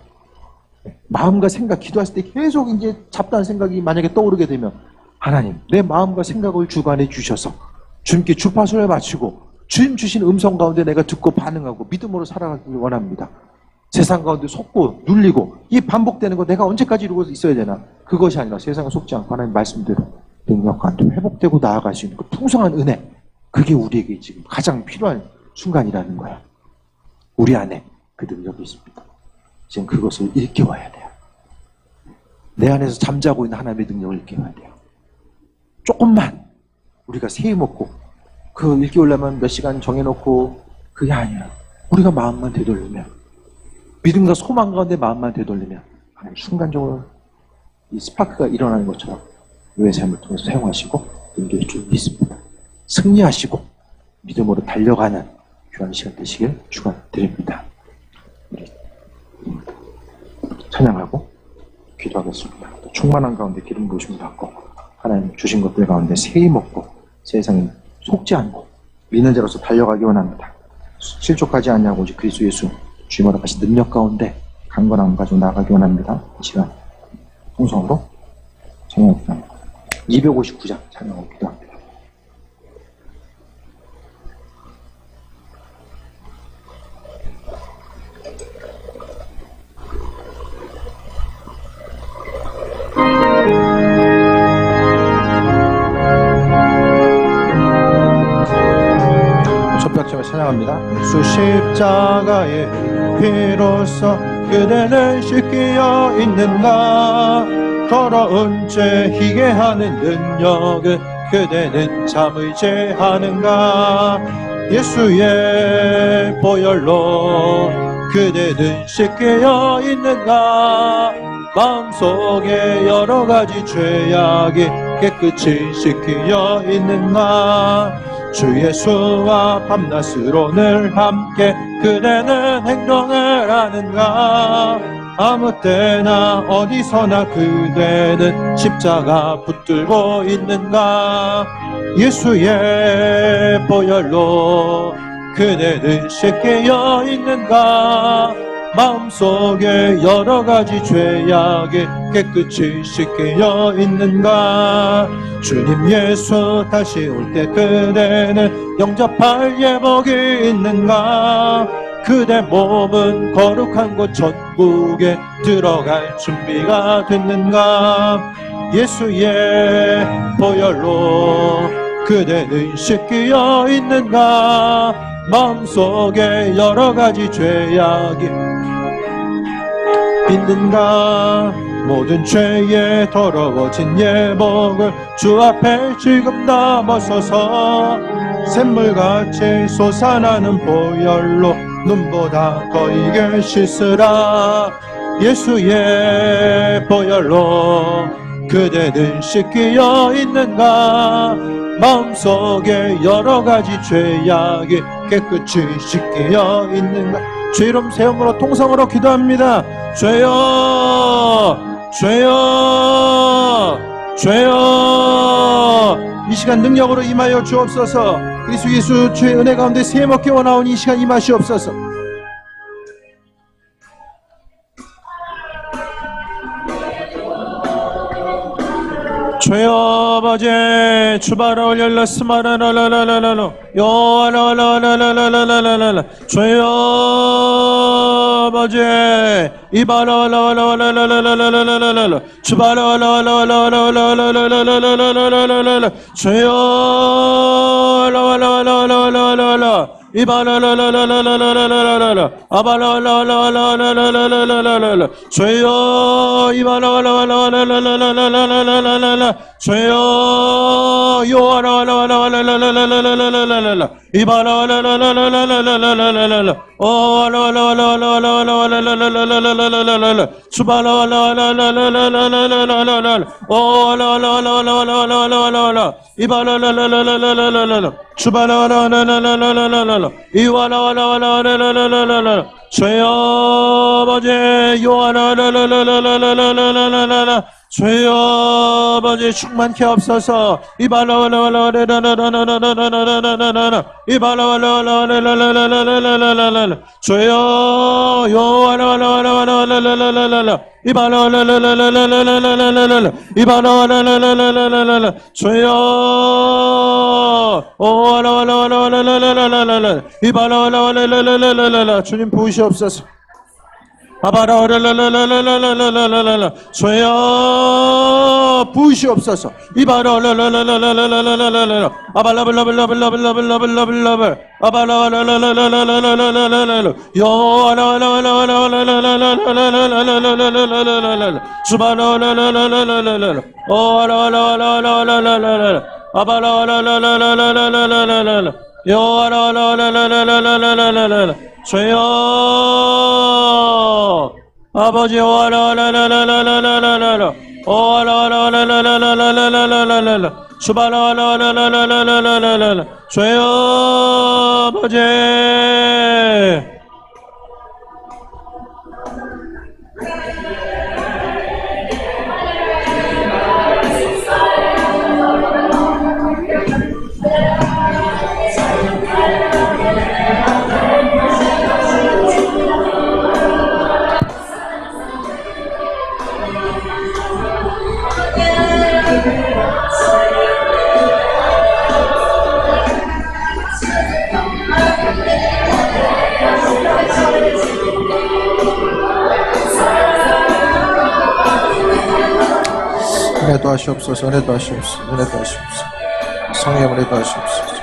마음과 생각, 기도했을 때 계속 이제 잡다한 생각이 만약에 떠오르게 되면 하나님, 내 마음과 생각을 주관해 주셔서 주님께 주파수를 맞추고 주님 주신 음성 가운데 내가 듣고 반응하고 믿음으로 살아가길 원합니다. 세상 가운데 속고 눌리고 이 반복되는 거 내가 언제까지 이러고 있어야 되나? 그것이 아니라 세상에 속지 않고 하나님 말씀대로 능력 가운데 회복되고 나아갈 수 있는 그 풍성한 은혜, 그게 우리에게 지금 가장 필요한 순간이라는 거야. 우리 안에 그 능력이 있습니다. 지금 그것을 일깨워야 돼요. 내 안에서 잠자고 있는 하나님의 능력을 일깨워야 돼요. 조금만 우리가 새해 먹고 그 일깨우려면 몇 시간 정해놓고 그게 아니야. 우리가 마음만 되돌리면, 믿음과 소망 가운데 마음만 되돌리면 하나님 순간적으로 이 스파크가 일어나는 것처럼 우리의 삶을 통해서 사용하시고 능력을 줄 믿습니다. 승리하시고 믿음으로 달려가는 귀한 시간 되시길 축원드립니다. 찬양하고 기도하겠습니다. 충만한 가운데 기름 부으심을 받고 하나님 주신 것들 가운데 새해 먹고 세상에 속지 않고 믿는 자로서 달려가기 원합니다. 실족하지 않냐고 오직 그리스도 예수 주님으로 하신 능력 가운데 강건함을 가지고 나가기 원합니다. 이 시간 통성으로 찬양합니다. 259장 찬양하고 기도합니다. 첫박자를 찬양합니다. 예수 십자가의 피로써 그대는 씻기어 있는가? 더러운 죄 희게 하는 능력은 그대는 잠을 제하는가? 예수의 보혈로 그대는 씻기어 있는가? 마음속에 여러 가지 죄악이 깨끗이 씻기어 있는가? 주 예수와 밤낮으로 늘 함께 그대는 행동을 하는가? 아무 때나 어디서나 그대는 십자가 붙들고 있는가? 예수의 보혈로 그대는 씻기어 있는가? 마음속에 여러 가지 죄악이 깨끗이 씻기어 있는가? 주님 예수 다시 올 때 그대는 영접할 예복이 있는가? 그대 몸은 거룩한 곳 천국에 들어갈 준비가 됐는가? 예수의 보혈로 그대는 씻기어 있는가? 마음속에 여러 가지 죄악이 있는가? 모든 죄에 더러워진 예복을 주 앞에 지금 넘어서서 샘물같이 솟아나는 보혈로 눈보다 더 이게 씻으라. 예수의 보혈로 그대는 씻기어 있는가? 마음속에 여러 가지 죄악이 깨끗이 씻기어 있는가? 주이름 세움으로 통성으로 기도합니다. 죄여 죄여 죄여, 이 시간 능력으로 임하여 주옵소서. 그리스도 예수 주의 은혜 가운데 새해 먹게 원하오니 이 시간 임하시옵소서. 죄여 아버지 주바라 올려라 스마라라라라라라 요라라라라라라라라 죄여 아버지 이바라라라라라라라라라라 주바라라라라라라라라라라라 죄여 라라라라라라라 이바라라라라라라라라라 아바라라라라라라라라라라 죄여 이바라라라라라라라라라라 죄여 요아라라라라라라라라라라 이바라라라라라라라라라 주여 아버지 충만케 없어서 주님 부으시옵소서. 주여 부으시옵소서. 주여 아버지 주여 아버지 은혜도 하시옵소서. 은혜도 하시옵소서. 은혜도 하시옵소서. 성령 은혜도 하시옵소서.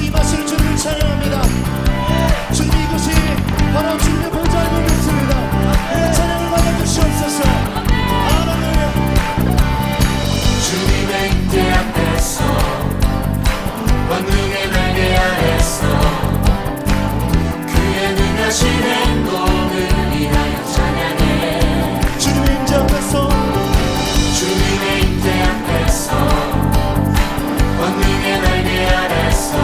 임하실 주를 찬양합니다. 주님 이곳이 바로 주님의 보좌의 몸이었습니다. 찬양을 받아주시옵소서. 할렐루야. 주님의 임재 앞에서 권능의 날개 아래서 그의 능하신 행동을 인하여 찬양해. 주님의 임재 앞에서 주님의 임재 앞에서 권능의 날개 아래서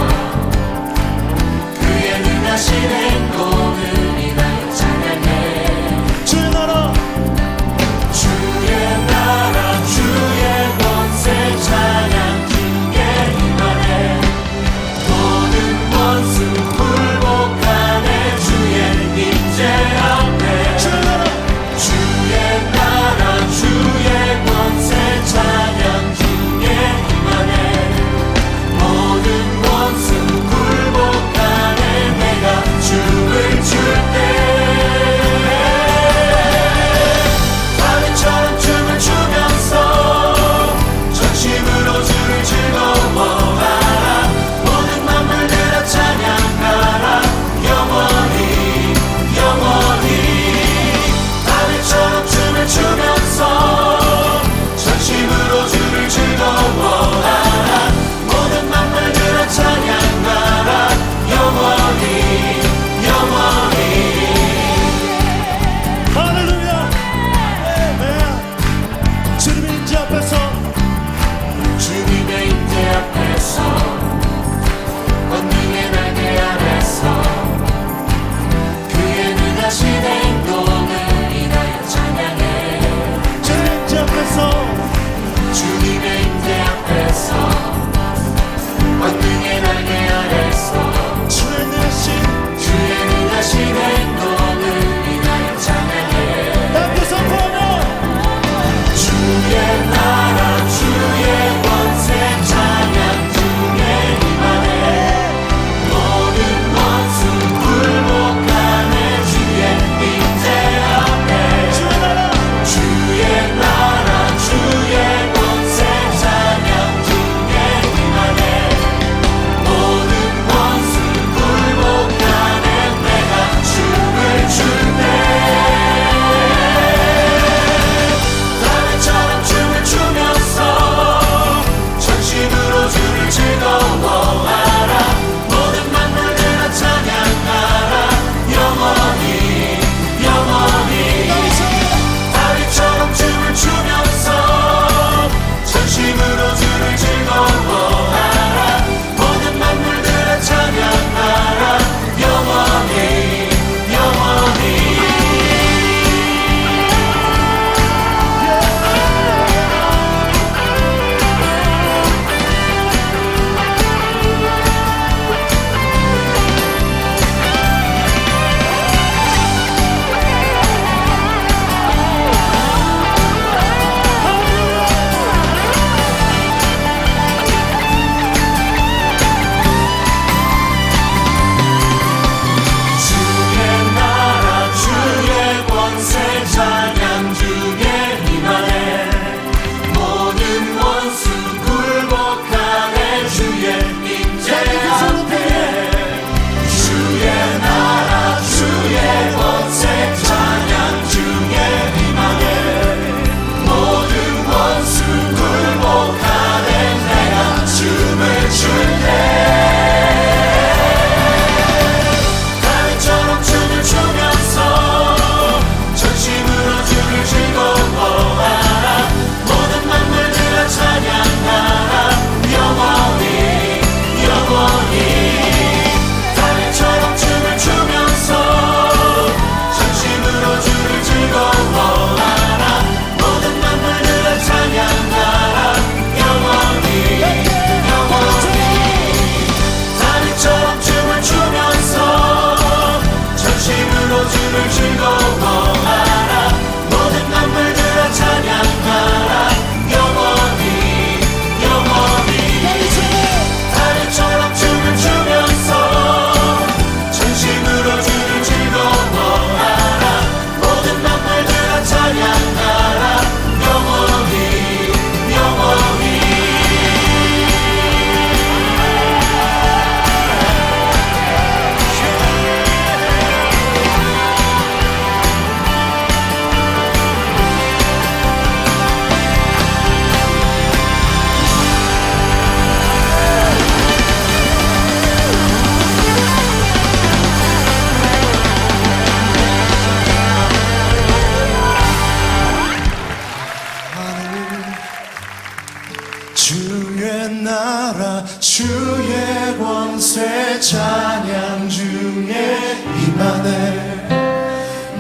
주의 나라 주의 권세 찬양 중에 임하네.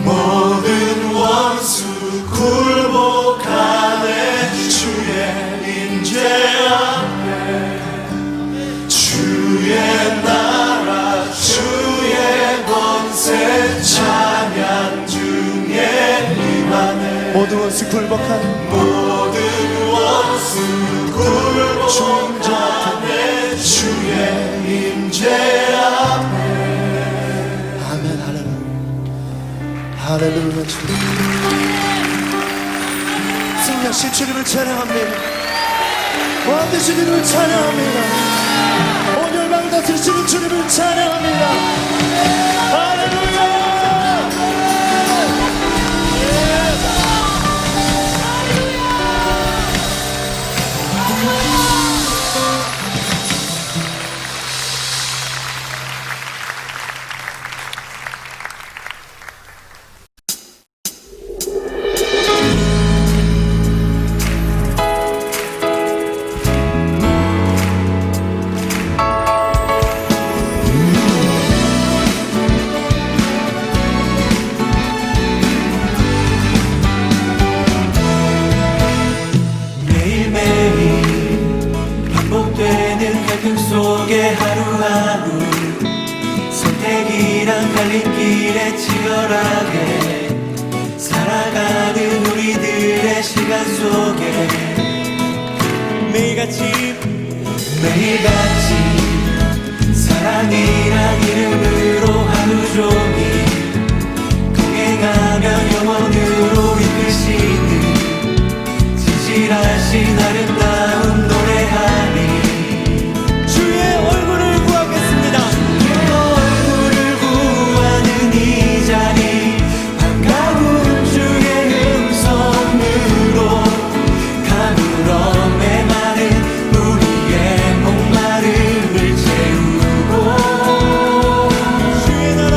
모든 원수 굴복하네. 주의 임재 앞에 주의 나라 주의 권세 찬양 중에 임하네. 모든 원수 굴복하네. 모든 원수 굴복하네. 주의 임재 앞에. 아멘. 할렐루야. 할렐루야. 승리하신 주님을 찬양합니다. 왕되신 주님을 찬양합니다. 온열방을 다스리시는 주님을 찬양합니다. 할렐루야. 반복되는 갈등 속에 하루하루 선택이란 갈림길에 치열하게 살아가는 우리들의 시간 속에 매일같이 사랑이란 이름으로 하루 종일 동행하며 영원으로 이끄시는 진실하신 아름다운 노래하니 주의 얼굴을 구하겠습니다. 주의 얼굴을 구하는 이 자리 반가운 주의 음성으로 가물어 메마른 우리의 목마름을 채우고 주의 나라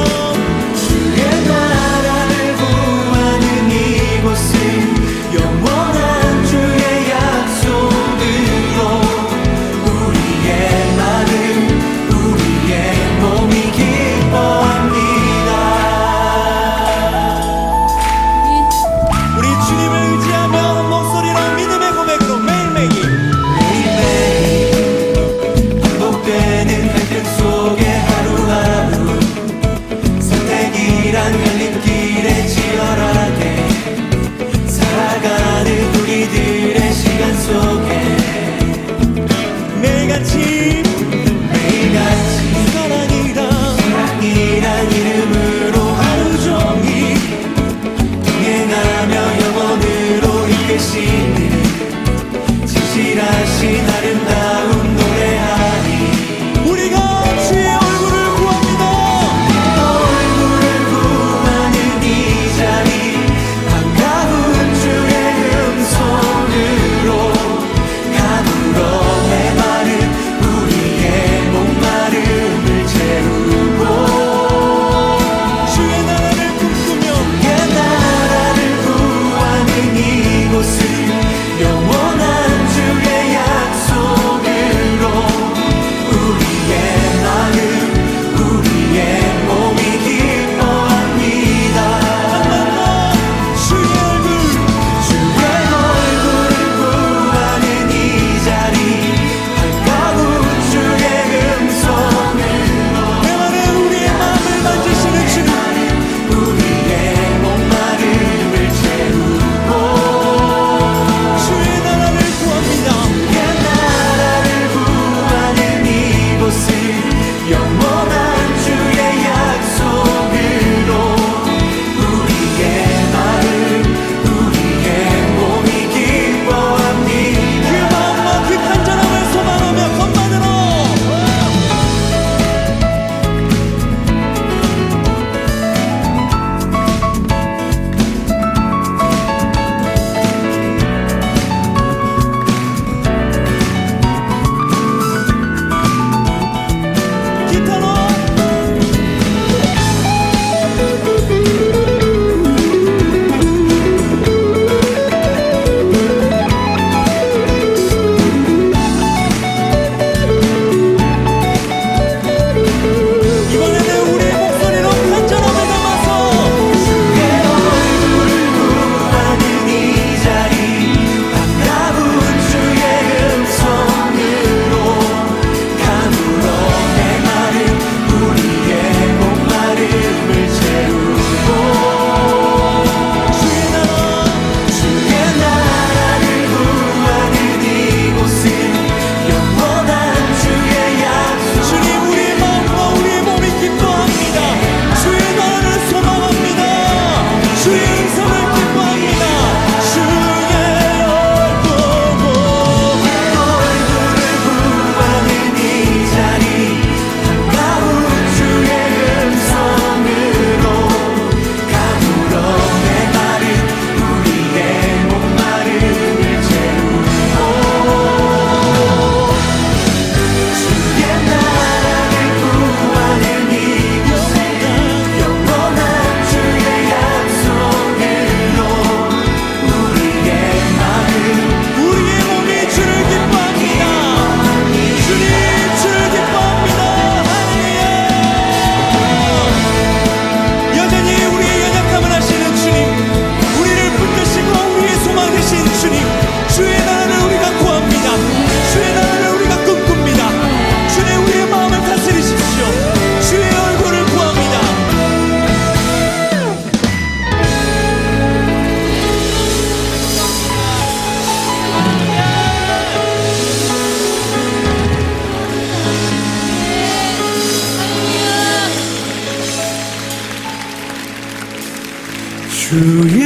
주의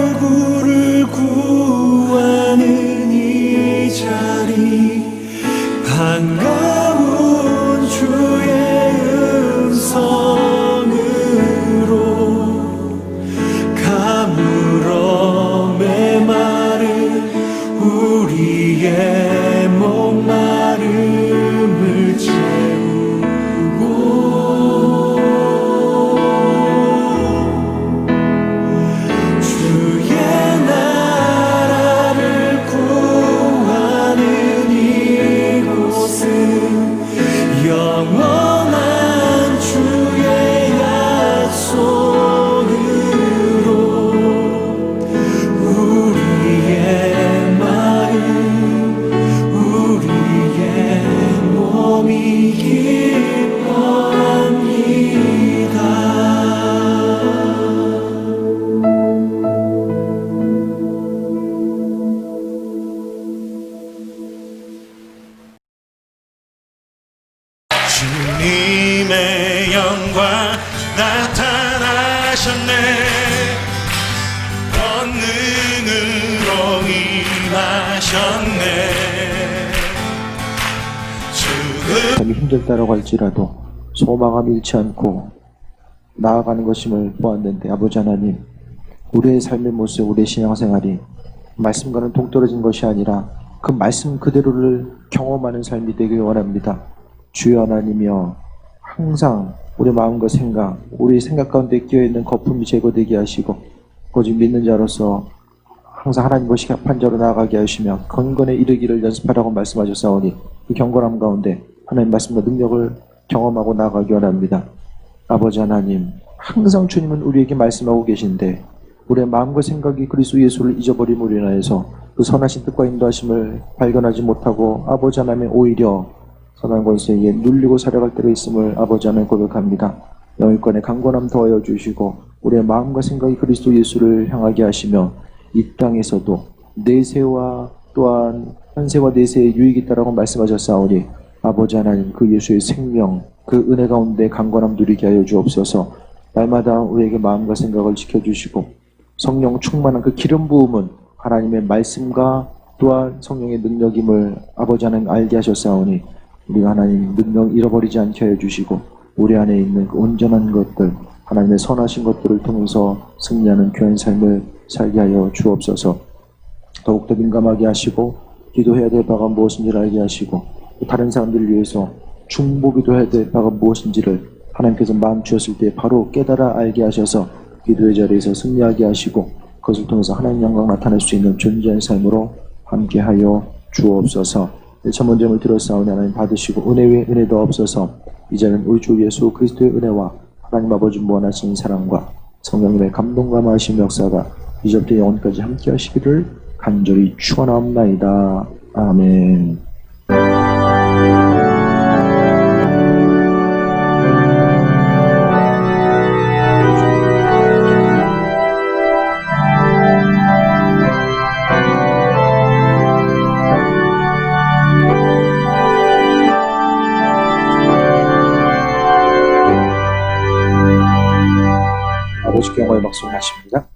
얼굴을 구하는 이 자리 반가운 주의 음성으로 가물어 메마른 우리의 목마름을 주의 나라를 구하는 이곳은 영원한 주의 약속으로 우리의 마음 우리의 몸이 기뻐합니다. 주님의 영광 나타나셨네. 권능으로 임하셨네. 삶이 힘들다라고 할지라도 소망함 잃지 않고 나아가는 것임을 보았는데 아버지 하나님, 우리의 삶의 모습, 우리의 신앙생활이 말씀과는 동떨어진 것이 아니라 그 말씀 그대로를 경험하는 삶이 되길 원합니다. 주여 하나님이여, 항상 우리 마음과 생각, 우리 생각 가운데 끼어있는 거품이 제거되게 하시고 오직 믿는 자로서 항상 하나님과 시합한 자로 나아가게 하시며 경건에 이르기를 연습하라고 말씀하셨사오니 이 경건함 가운데 하나님 말씀과 능력을 경험하고 나아가기 원합니다. 아버지 하나님, 항상 주님은 우리에게 말씀하고 계신데 우리의 마음과 생각이 그리스도 예수를 잊어버림으로 인하여서 그 선하신 뜻과 인도하심을 발견하지 못하고 아버지 하나님 오히려 선한 권세에 눌리고 살아갈 때가 있음을 아버지 하나님 고백합니다. 영일권의 강건함 더하여 주시고 우리의 마음과 생각이 그리스도 예수를 향하게 하시며 이 땅에서도 내세와 또한 현세와 내세의 유익이 있다라고 말씀하셨사오니 아버지 하나님, 그 예수의 생명, 그 은혜 가운데 강건함 누리게 하여 주옵소서. 날마다 우리에게 마음과 생각을 지켜주시고 성령 충만한 그 기름 부음은 하나님의 말씀과 또한 성령의 능력임을 아버지 하나님 알게 하셨사오니 우리가 하나님 능력 잃어버리지 않게 하여 주시고 우리 안에 있는 그 온전한 것들, 하나님의 선하신 것들을 통해서 승리하는 귀한 삶을 살게 하여 주옵소서. 더욱더 민감하게 하시고 기도해야 될 바가 무엇인지를 알게 하시고 다른 사람들을 위해서 중보기도해야 될 바가 무엇인지를 하나님께서 마음 주었을 때 바로 깨달아 알게 하셔서 기도의 자리에서 승리하게 하시고 그것을 통해서 하나님 영광 나타낼 수 있는 존재한 삶으로 함께하여 주옵소서. 천문점을 들었사오니 하나님 받으시고 은혜 위에 은혜도 없어서 이제는 우리 주 예수 그리스도의 은혜와 하나님 아버지 무한하신 사랑과 성령님의 감동감하신 역사가 이제부터 영원까지 함께 하시기를 간절히 축원하옵나이다. 아멘. 아버지께 영광의 박수를 하십니다.